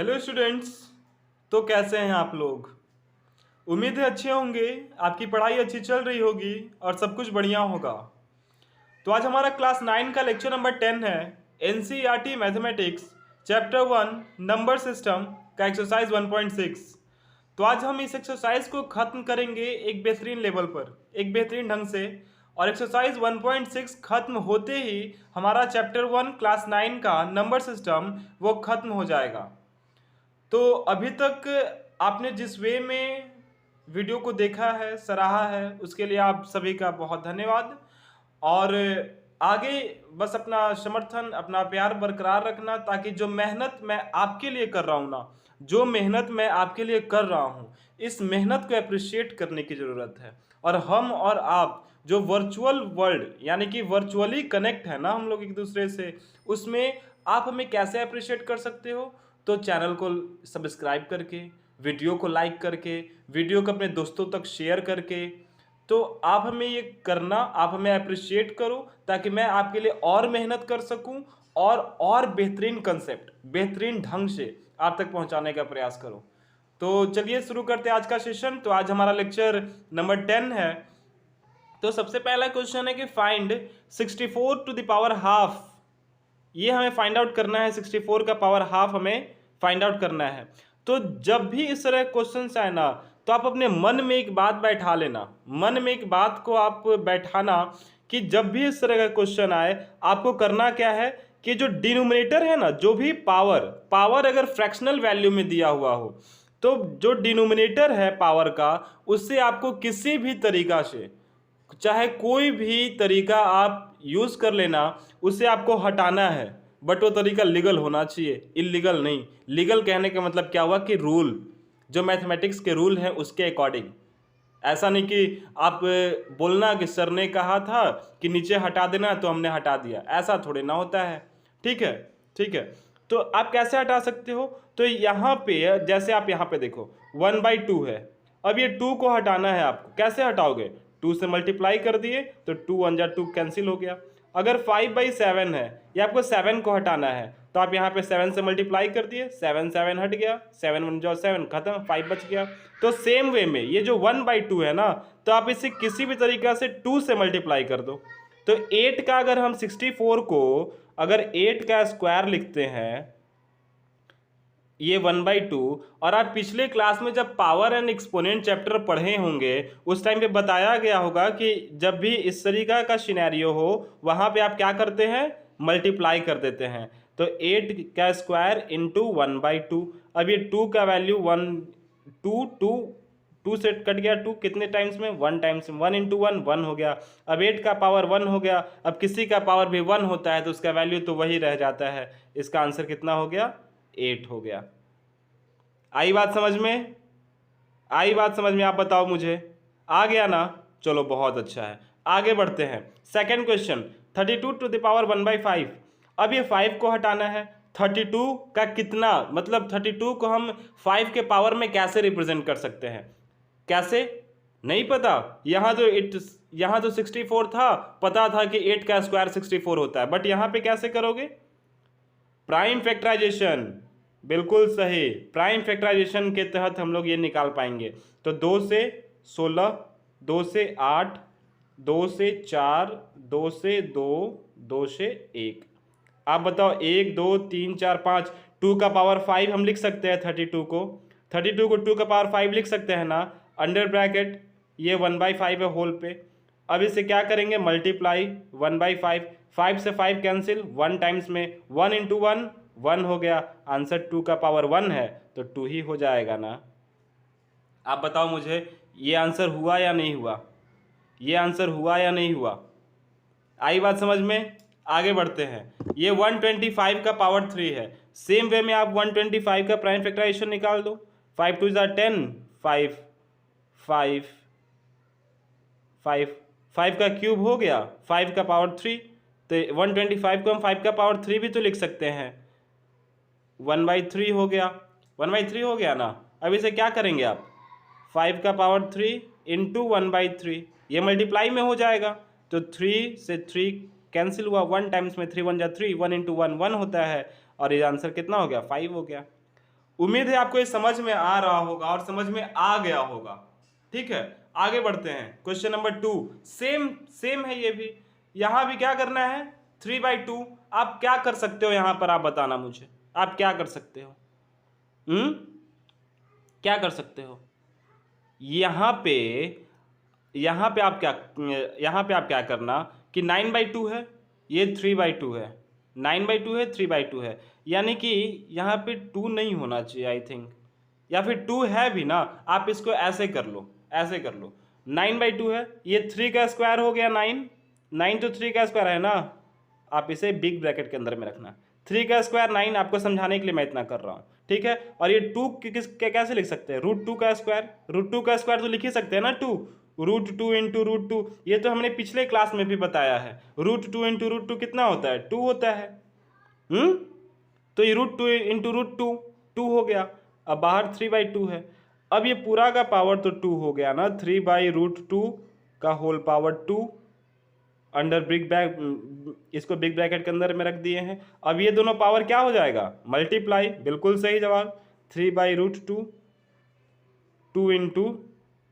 Hello students. तो कैसे हैं आप लोग? उम्मीद है अच्छे होंगे। आपकी पढ़ाई अच्छी चल रही होगी और सब कुछ बढ़िया होगा। तो आज हमारा क्लास 9 का लेक्चर नंबर 10 है। NCERT mathematics chapter 1 number system का एक्सरसाइज 1.6। तो आज हम इस एक्सरसाइज को खत्म करेंगे एक बेहतरीन लेवल पर, एक बेहतरीन ढंग से। और एक्सरसाइज 1.6 खत्म होते ही हमारा चैप्टर 1 क्लास 9 का नंबर सिस्टम वो खत्म हो जाएगा। तो अभी तक आपने जिस वे में वीडियो को देखा है, सराहा है, उसके लिए आप सभी का बहुत धन्यवाद। और आगे बस अपना समर्थन, अपना प्यार बरकरार रखना, ताकि जो मेहनत मैं आपके लिए कर रहा हूँ ना, जो मेहनत मैं आपके लिए कर रहा हूँ, इस मेहनत को अप्रिशिएट करने की ज़रूरत है। और हम और आप जो वर्चुअल वर्ल्ड यानी कि वर्चुअली कनेक्ट है ना हम लोग एक दूसरे से, उसमें आप हमें कैसे अप्रिशिएट कर सकते हो? तो चैनल को सब्सक्राइब करके, वीडियो को लाइक करके, वीडियो को अपने दोस्तों तक शेयर करके। तो आप हमें ये करना, आप हमें अप्रिशिएट करो, ताकि मैं आपके लिए और मेहनत कर सकूं और बेहतरीन कंसेप्ट, बेहतरीन ढंग से आप तक पहुंचाने का प्रयास करो। तो चलिए शुरू करते हैं आज का सेशन। तो आज हमारा लेक्चर नंबर 10 है। तो सबसे पहला क्वेश्चन है कि find 64 to the power half. ये हमें फाइंड आउट करना है, 64 का पावर हाफ हमें फाइंड आउट करना है। तो जब भी इस तरह क्वेश्चन आए ना, तो आप अपने मन में एक बात बैठा लेना, मन में एक बात को आप बैठाना कि जब भी इस तरह का क्वेश्चन आए, आपको करना क्या है कि जो डिनोमिनेटर है ना, जो भी पावर पावर अगर फ्रैक्शनल वैल्यू में दिया हुआ हो, तो जो डिनोमिनेटर है पावर का, उससे आपको किसी भी तरीका से, चाहे कोई भी तरीका आप यूज़ कर लेना, उसे आपको हटाना है। बट वो तरीका लीगल होना चाहिए, इलीगल नहीं। लीगल कहने का मतलब क्या हुआ कि रूल, जो मैथमेटिक्स के रूल हैं उसके अकॉर्डिंग। ऐसा नहीं कि आप बोलना कि सर ने कहा था कि नीचे हटा देना तो हमने हटा दिया, ऐसा थोड़ी ना होता है। ठीक है, ठीक है। तो आप कैसे हटा सकते हो? तो यहाँ पे जैसे आप यहाँ पे देखो 1/2 है। अब ये 2 को हटाना है आपको, कैसे हटाओगे? 2 से मल्टीप्लाई कर दिए तो 2 1 जा 2 कैंसिल हो गया। अगर 5/7 है, ये आपको 7 को हटाना है, तो आप यहाँ पे 7 से मल्टीप्लाई कर दिए, 7 7 हट गया, 7 1 जो 7 खत्म, 5 बच गया। तो सेम वे में ये जो 1/2 है ना, तो आप इसे किसी भी तरीका से 2 से मल्टीप्लाई कर दो। तो 8 का अगर हम 64 को अगर 8 का स्क्वायर लिखते हैं, ये 1/2। और आप पिछले क्लास में जब पावर एंड एक्सपोनेंट चैप्टर पढ़े होंगे, उस टाइम पे बताया गया होगा कि जब भी इस तरीका का सिनेरियो हो, वहाँ पे आप क्या करते हैं? मल्टीप्लाई कर देते हैं। तो 8 का स्क्वायर इंटू 1/2। अब ये 2 का वैल्यू 1 2 2 2 से कट गया, 2 कितने टाइम्स में? 1 टाइम्स में। 1 इंटू 1 1 हो गया। अब 8 का पावर 1 हो गया। अब किसी का पावर भी 1 होता है तो उसका वैल्यू तो वही रह जाता है। इसका आंसर कितना हो गया? 8 हो गया। आई बात समझ में? आई बात समझ में? आप बताओ मुझे, आ गया ना? चलो बहुत अच्छा है, आगे बढ़ते हैं। Second question, 32 to the power 1/5। अब ये 5 को हटाना है। 32 का कितना, मतलब 32 को हम 5 के पावर में कैसे रिप्रेजेंट कर सकते हैं? कैसे? नहीं पता? यहाँ तो 64 था, पता था कि 8 का स्क्वायर 64 होता है, बट यहाँ पे कैसे करोगे? प्राइम फैक्टराइजेशन, बिल्कुल सही। प्राइम फैक्टराइजेशन के तहत हम लोग ये निकाल पाएंगे। तो 2 से 16, 2 से 8, 2 से 4, 2 से 2, 2 से 1। आप बताओ, 1 2 3 4 5, 2 का पावर 5 हम लिख सकते हैं। 32 को 2 का पावर 5 लिख सकते हैं ना, अंडर ब्रैकेट ये 1/5 है होल पे। अब इसे क्या करेंगे? मल्टीप्लाई 1/5, 5 से 5 कैंसिल, 1 टाइम्स में 1 इंटू 1 1 हो गया। आंसर 2 का पावर 1 है तो 2 ही हो जाएगा ना। आप बताओ मुझे, ये आंसर हुआ या नहीं हुआ? ये आंसर हुआ या नहीं हुआ? आई बात समझ में? आगे बढ़ते हैं। ये 125 का पावर 3 है। सेम वे में आप 125 का प्राइम फैक्टराइजेशन निकाल दो। 5 2 ज़ा 10, 5 5 5 5 का क्यूब हो गया, 5 का पावर 3। तो 125 को हम 5 का पावर 3 भी तो लिख सकते हैं। 1/3 हो गया, 1/3 हो गया ना। अब इसे क्या करेंगे आप? 5 का पावर 3 इंटू 1/3, ये मल्टीप्लाई में हो जाएगा। तो 3 से 3 कैंसिल हुआ, 1 टाइम्स में 3 1 जा 3, 1 इंटू 1 1 होता है। और ये आंसर कितना हो गया? 5 हो गया। उम्मीद है आपको ये समझ में आ रहा होगा और समझ में आ गया होगा। ठीक है, आगे बढ़ते हैं। क्वेश्चन नंबर 2 सेम सेम है ये भी। यहाँ भी क्या करना है, 3/2। आप क्या कर सकते हो यहाँ पर, आप बताना मुझे, आप क्या कर सकते हो? क्या कर सकते हो यहाँ पे? यहाँ पे आप क्या करना कि 9/2 है, ये 3/2 है, 9/2 है, 3/2 है, यानी कि यहाँ पे 2 नहीं होना चाहिए आई थिंक, या फिर 2 है भी ना, आप इसको ऐसे कर लो, ऐसे कर लो। 9/2 है, ये 3 का स्क्वायर हो गया 9, 9 तो 3 का स्क्वायर है ना, आप इसे बिग ब्रैकेट के अंदर में रखना। 3 का स्क्वायर 9, आपको समझाने के लिए मैं इतना कर रहा हूँ। ठीक है, और ये 2 कैसे लिख सकते हैं? √2 का स्क्वायर, √2 का स्क्वायर तो लिख ही सकते हैं ना, 2 √2 इंटू √2, ये तो हमने पिछले क्लास में भी बताया है। √2 इंटू √2 कितना होता है? 2 होता है। तो ये √2 इंटू √2 2 हो गया। अब बाहर 3/2 है। अब ये पूरा का पावर तो 2 हो गया ना, 3/√2 का होल पावर 2 अंडर इसको बिग ब्रैकेट के अंदर में रख दिए हैं। अब ये दोनों पावर क्या हो जाएगा? मल्टीप्लाई। बिल्कुल सही जवाब, 3/√2, 2 इंटू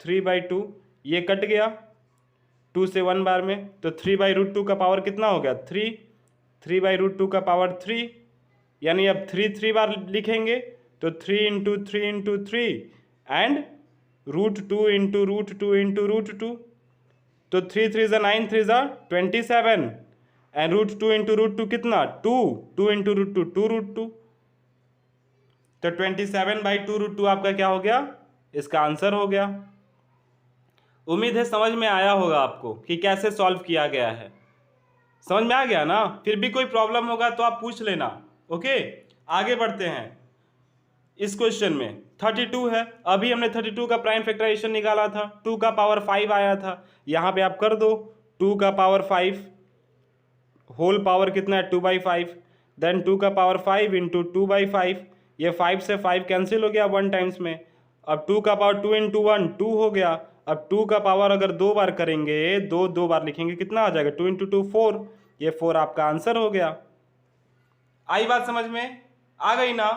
3/2, ये कट गया 2 से 1 बार में, तो 3/√2 का पावर कितना हो गया? 3, 3/√2 का पावर 3, यानी अब 3 बार लिखेंगे तो 3 into 3 into 3 and √2 into √2 into √2, तो 3 3 ज़ा 9, 3 ज़ा 27 एंड √2 इंटू √2 कितना? 2, 2 इंटू √2 2 √2, तो 27/2 √2 आपका क्या हो गया? इसका आंसर हो गया। उम्मीद है समझ में आया होगा आपको कि कैसे सॉल्व किया गया है। समझ में आ गया ना? फिर भी कोई प्रॉब्लम होगा तो आप पूछ लेना। ओके, आगे बढ़ते हैं। इस क्वेश्चन में 32 है, अभी हमने 32 का प्राइम फैक्टराइजेशन निकाला था, 2 का पावर 5 आया था। यहाँ पे आप कर दो 2 का पावर 5 होल पावर कितना है? 2/5, देन 2 का पावर 5 इंटू 2/5, ये 5 से 5 कैंसिल हो गया 1 टाइम्स में। अब 2 का पावर 2 इंटू 1 2 हो गया। अब 2 का पावर अगर 2 बार करेंगे, दो बार लिखेंगे, कितना आ जाएगा? 2 इंटू 2 4, ये 4 आपका आंसर हो गया। आई बात समझ में? आ गई ना?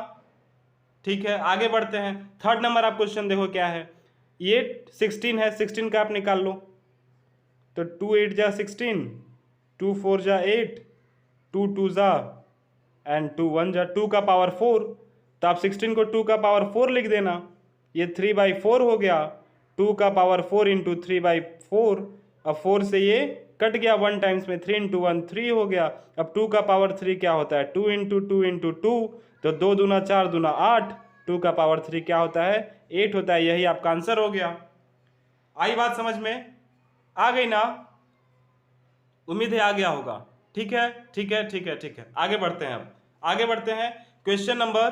ठीक है, आगे बढ़ते हैं। थर्ड नंबर आप क्वेश्चन देखो क्या है। ये 16 है, 16 का आप निकाल लो, तो 2 8 जा 16, 2 4 जा 8, 2 2 जा एंड 2 1 जा 2 का पावर 4, तो आप 16 को 2 का पावर 4 लिख देना, ये 3/4 हो गया। 2 का पावर 4 इंटू 3/4, अब 4 से ये कट गया 1 टाइम्स में, 3 इंटू 1 3 हो गया। अब 2 का पावर 3 क्या होता है? 2 इंटू 2 इंटू 2, तो 2 दूना 4 दूना 8, 2 का पावर 3 क्या होता है? 8 होता है। यही आपका आंसर हो गया। आई बात समझ में? आ गई ना? उम्मीद है आ गया होगा। ठीक है, ठीक है, ठीक है, ठीक है, आगे बढ़ते हैं। अब आगे बढ़ते हैं। क्वेश्चन नंबर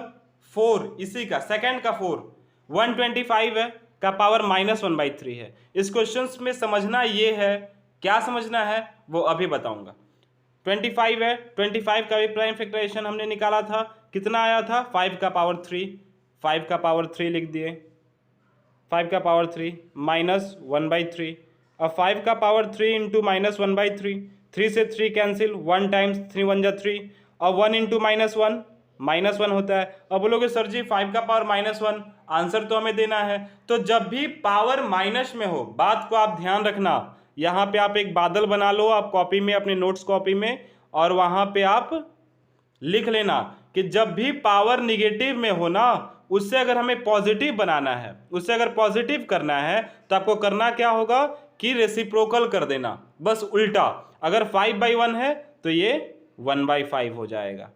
4, इसी का सेकंड का 4, 125 है का पावर -1/3 है। इस क्वेश्चन में समझना ये है, क्या समझना है वो अभी बताऊंगा। 25 है, 25 का भी प्राइम फैक्टराइजेशन हमने निकाला था, कितना आया था? 5 का पावर 3, 5 का पावर 3 लिख दिए, 5 का पावर 3 -1/3। अब 5 का पावर 3 इंटू -1/3, 3 से 3 कैंसिल, 1 टाइम्स 3 1 जा 3, और 1 इंटू -1 होता है। अब बोलोगे सर जी 5 का पावर -1, आंसर तो हमें देना है। तो जब भी पावर माइनस में हो, बात को आप ध्यान रखना, यहाँ पे आप एक बादल बना लो आप कॉपी में, अपने नोट्स कॉपी में, और वहाँ पे आप लिख लेना कि जब भी पावर निगेटिव में हो ना, उससे अगर हमें पॉजिटिव बनाना है, उससे अगर पॉजिटिव करना है, तो आपको करना क्या होगा कि रेसिप्रोकल कर देना, बस उल्टा। अगर 5/1 है तो ये 1/5 हो जाएगा।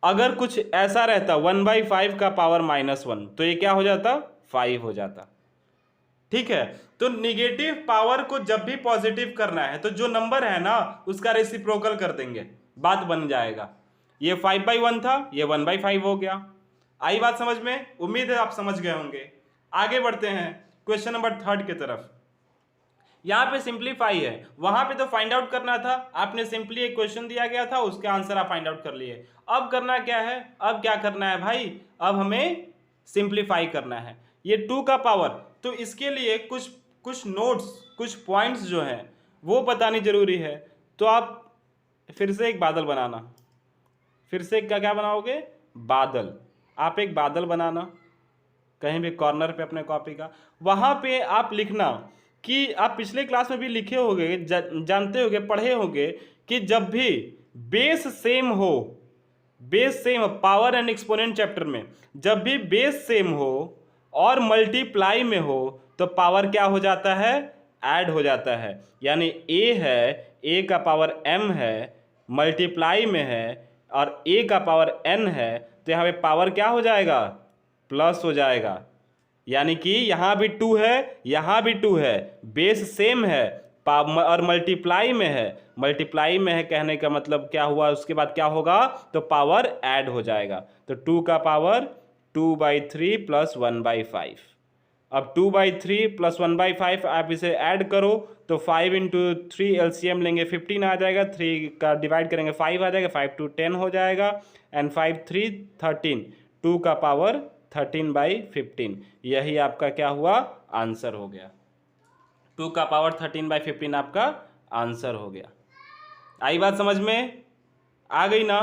अगर कुछ ऐसा रहता 1/5 का पावर -1, तो ये क्या हो जाता? 5 हो जाता। ठीक है, तो निगेटिव पावर को जब भी पॉजिटिव करना है तो जो नंबर है ना उसका रेसिप्रोकल कर देंगे, बात बन जाएगा। ये 5/1 था, ये 1/5 हो गया। आई बात समझ में? उम्मीद है आप समझ गए होंगे। आगे बढ़ते हैं क्वेश्चन नंबर 3 की तरफ। यहाँ पे सिंप्लीफाई है, वहां पे तो फाइंड आउट करना था, आपने सिंपली एक क्वेश्चन दिया गया था, उसका आंसर आप फाइंड आउट कर लिए। अब करना क्या है? अब क्या करना है भाई? अब हमें सिंप्लीफाई करना है। ये 2 का पावर, तो इसके लिए कुछ नोट्स, कुछ पॉइंट्स जो हैं वो बतानी जरूरी है। तो आप फिर से एक बादल बनाना, फिर से क्या क्या बनाओगे? बादल। आप एक बादल बनाना कहीं भी कॉर्नर पे अपने कॉपी का, वहाँ पे आप लिखना कि आप पिछले क्लास में भी लिखे होंगे, जानते होंगे, पढ़े होंगे कि जब भी बेस सेम हो, base same power and exponent chapter में जब भी बेस सेम हो और मल्टीप्लाई में हो तो पावर क्या हो जाता है, ऐड हो जाता है। यानी ए है, ए का पावर m है, मल्टीप्लाई में है और ए का पावर n है, तो यहाँ पे पावर क्या हो जाएगा, प्लस हो जाएगा। यानी कि यहाँ भी 2 है, यहाँ भी 2 है, बेस सेम है और मल्टीप्लाई में है। मल्टीप्लाई में है कहने का मतलब क्या हुआ, उसके बाद क्या होगा, तो पावर ऐड हो जाएगा। तो 2 का पावर 2/3 प्लस 1/5। अब 2/3 प्लस 1/5 आप इसे ऐड करो तो 5 इंटू 3 LCM लेंगे 15 आ जाएगा, 3 का डिवाइड करेंगे 5 आ जाएगा, 5 2 10 हो जाएगा, एंड 5 3 13, 2 का पावर 13/15। यही आपका क्या हुआ, आंसर हो गया। 2 का पावर 13/15 आपका आंसर हो गया। आई बात समझ में, आ गई ना।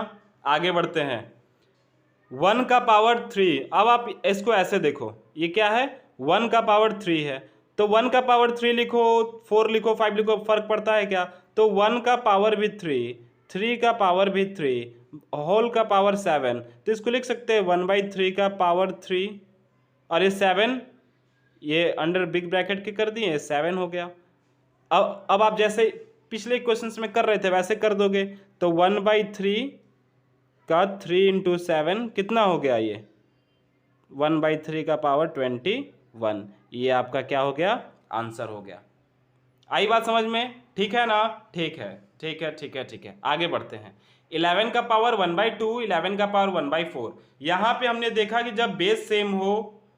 आगे बढ़ते हैं। 1 का पावर 3, अब आप इसको ऐसे देखो, ये क्या है, 1 का पावर 3 है, तो 1 का पावर 3 लिखो, 4 लिखो, 5 लिखो, फर्क पड़ता है क्या। तो 1 का पावर भी 3, 3 का पावर भी 3, होल का पावर 7, तो इसको लिख सकते हैं 1/3 का पावर 3, और ये 7 ये अंडर बिग ब्रैकेट के कर दिए, 7 हो गया। अब आप जैसे पिछले क्वेश्चंस में कर रहे थे वैसे कर दोगे, तो 1/3 का 3 इंटू 7 कितना हो गया, ये 1/3 का पावर 21। ये आपका क्या हो गया, आंसर हो गया। आई बात समझ में, ठीक है ना, ठीक है, ठीक है, ठीक है, ठीक है। आगे बढ़ते हैं। 11 का पावर 1/2, 11 का पावर 1/4। यहाँ पे हमने देखा कि जब बेस सेम हो,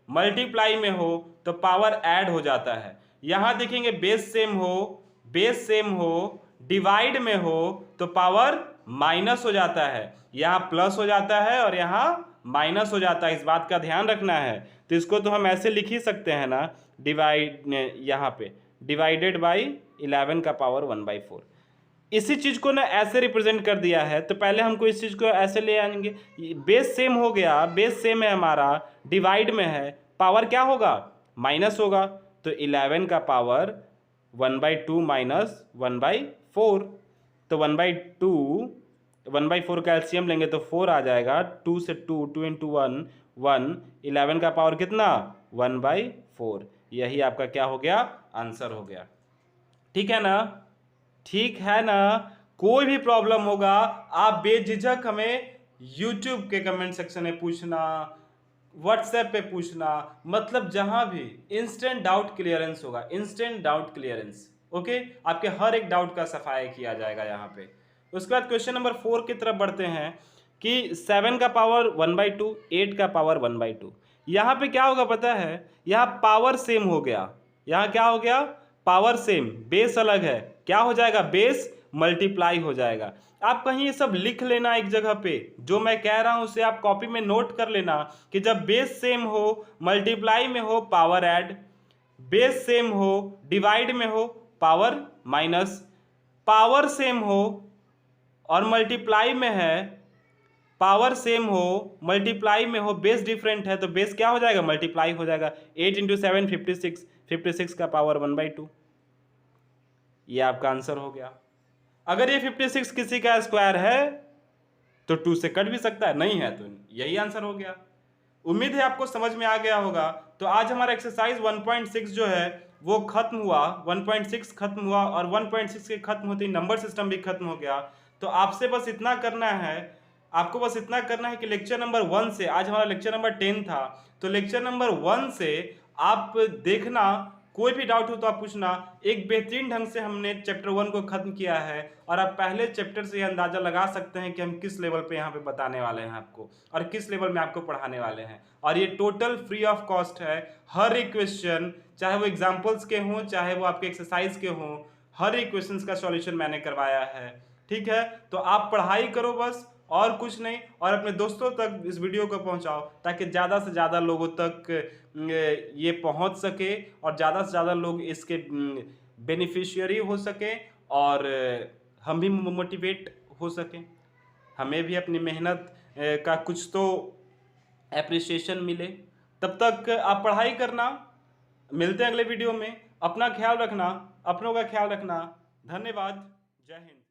मल्टीप्लाई में हो, तो पावर ऐड हो जाता है। यहाँ देखेंगे बेस सेम हो, बेस सेम हो, डिवाइड में हो, तो पावर माइनस हो जाता है। यहाँ प्लस हो जाता है और यहाँ माइनस हो जाता है, इस बात का ध्यान रखना है। तो इसको तो हम ऐसे लिख ही सकते हैं ना, डिवाइड, यहाँ पे डिवाइडेड बाई 11 का पावर 1/4। इसी चीज को ना ऐसे रिप्रेजेंट कर दिया है, तो पहले हमको इस चीज को ऐसे ले आएंगे, बेस सेम हो गया, बेस सेम है हमारा, डिवाइड में है, पावर क्या होगा, माइनस होगा। तो 11 का पावर 1/2 माइनस 1/4, तो 1/2, 1/4 का एलसीएम लेंगे तो 4 आ जाएगा, 2 से 2 इंटू 1 1, 11 का पावर कितना, 1/4। यही आपका क्या हो गया, आंसर हो गया। ठीक है ना, ठीक है ना। कोई भी प्रॉब्लम होगा आप बेझिझक हमें YouTube के कमेंट सेक्शन में पूछना, WhatsApp पे पूछना, मतलब जहां भी इंस्टेंट डाउट क्लियरेंस होगा, इंस्टेंट डाउट क्लियरेंस। ओके, आपके हर एक डाउट का सफाया किया जाएगा यहाँ पे। उसके बाद क्वेश्चन नंबर 4 की तरफ बढ़ते हैं कि 7 का पावर 1/2, 8 का पावर 1/2। यहाँ पे क्या होगा पता है, यहाँ पावर सेम हो गया, यहाँ क्या हो गया, पावर सेम, बेस अलग है, क्या हो जाएगा, बेस मल्टीप्लाई हो जाएगा। आप कहीं ये सब लिख लेना एक जगह पे, जो मैं कह रहा हूं उसे आप कॉपी में नोट कर लेना कि जब बेस सेम हो, मल्टीप्लाई में हो, पावर ऐड, बेस सेम हो, डिवाइड में हो, पावर माइनस, पावर सेम हो और मल्टीप्लाई में है, पावर सेम हो, मल्टीप्लाई में हो, बेस डिफरेंट है, तो बेस क्या हो जाएगा, मल्टीप्लाई हो जाएगा। 8 इंटू 7 56, 56 का पावर 1/2। ये आपका आंसर हो गया। अगर ये 56 किसी का स्क्वायर है तो 2 से कट भी सकता है, नहीं है तो यही आंसर हो गया। उम्मीद है आपको समझ में आ गया होगा। तो आज हमारा एक्सरसाइज 1.6 जो है वो खत्म हुआ, 1.6 खत्म हुआ, और 1.6 के खत्म होते ही नंबर सिस्टम भी खत्म हो गया। तो आपसे बस इतना करना है, आपको बस इतना करना है कि लेक्चर नंबर 1 से, आज हमारा लेक्चर नंबर 10 था, तो लेक्चर नंबर 1 से आप देखना, कोई भी डाउट हो तो आप पूछना। एक बेहतरीन ढंग से हमने चैप्टर 1 को खत्म किया है, और आप पहले चैप्टर से यह अंदाजा लगा सकते हैं कि हम किस लेवल पे यहाँ पे बताने वाले हैं आपको, और किस लेवल में आपको पढ़ाने वाले हैं। और ये टोटल फ्री ऑफ कॉस्ट है। हर एक क्वेश्चन, चाहे वो एग्जाम्पल्स के हों, चाहे वो आपके एक्सरसाइज के हों, हर एक क्वेश्चन का सॉल्यूशन मैंने करवाया है। ठीक है, तो आप पढ़ाई करो बस, और कुछ नहीं, और अपने दोस्तों तक इस वीडियो को पहुंचाओ ताकि ज़्यादा से ज़्यादा लोगों तक ये पहुंच सके, और ज़्यादा से ज़्यादा लोग इसके बेनिफिशियरी हो सके, और हम भी मोटिवेट हो सकें। हमें भी अपनी मेहनत का कुछ तो एप्रिसिएशन मिले। तब तक आप पढ़ाई करना। मिलते हैं अगले वीडियो में। अपना ख्याल रखना, अपनों का ख्याल रखना। धन्यवाद। जय हिंद।